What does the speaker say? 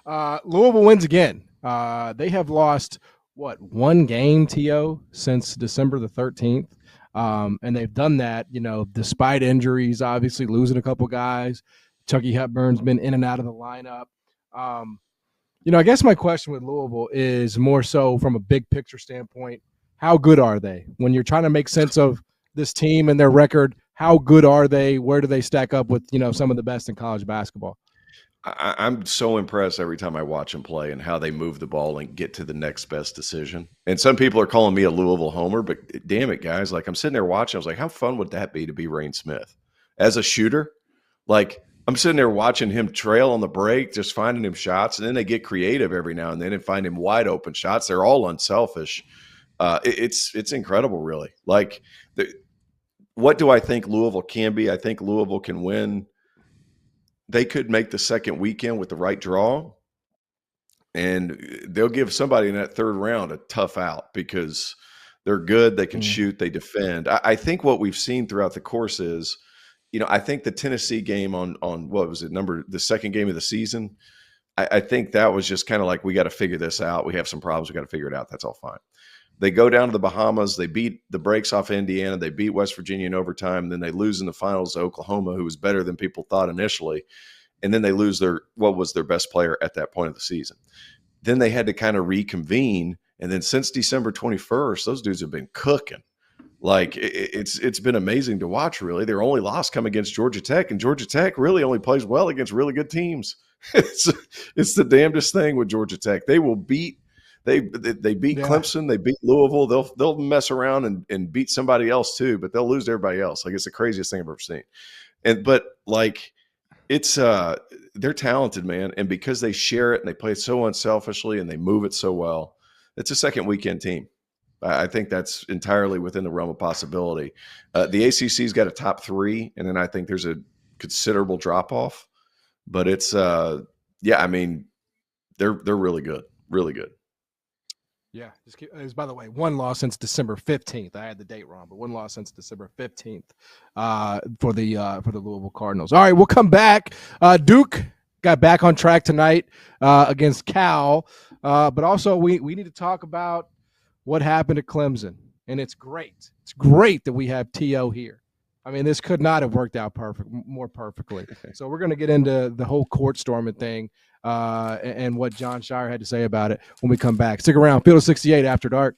Louisville wins again. They have lost one game, TO, since December the 13th. And they've done that, despite injuries, obviously losing a couple guys. Chucky Hepburn's been in and out of the lineup. I guess my question with Louisville is more so from a big picture standpoint. How good are they? When you're trying to make sense of this team and their record, how good are they? Where do they stack up with, some of the best in college basketball? I'm so impressed every time I watch them play and how they move the ball and get to the next best decision. And some people are calling me a Louisville homer, but damn it, guys. Like, I'm sitting there watching. I was like, how fun would that be to be Rain Smith as a shooter? Like, I'm sitting there watching him trail on the break, just finding him shots. And then they get creative every now and then and find him wide open shots. They're all unselfish. It's incredible, really. Like, what do I think Louisville can be? I think Louisville can win. They could make the second weekend with the right draw, and they'll give somebody in that third round a tough out because they're good. They can shoot. They defend. I think what we've seen throughout the course is, I think the Tennessee game on what was it, the second game of the season, I think that was just kind of like, we got to figure this out. We have some problems. We got to figure it out. That's all fine. They go down to the Bahamas. They beat the breaks off Indiana. They beat West Virginia in overtime. And then they lose in the finals to Oklahoma, who was better than people thought initially. And then they lose what was their best player at that point of the season. Then they had to kind of reconvene. And then since December 21st, those dudes have been cooking. Like, it's been amazing to watch, really. Their only loss come against Georgia Tech, and Georgia Tech really only plays well against really good teams. It's the damnedest thing with Georgia Tech. They will beat They beat Clemson. They beat Louisville. They'll mess around and beat somebody else too, but they'll lose to everybody else. Like, it's the craziest thing I've ever seen. But it's they're talented, man. And because they share it and they play it so unselfishly and they move it so well, it's a second weekend team. I think that's entirely within the realm of possibility. The ACC's got a top three, and then I think there's a considerable drop off. But it's they're really good, really good. Yeah, by the way, one loss since December 15th. I had the date wrong, but one loss since December 15th for the Louisville Cardinals. All right, we'll come back. Duke got back on track tonight against Cal, but also we need to talk about what happened at Clemson, and it's great. It's great that we have T.O. here. I mean, this could not have worked out more perfectly. So we're going to get into the whole court storming thing and what John Shire had to say about it when we come back. Stick around. Field of 68 After Dark.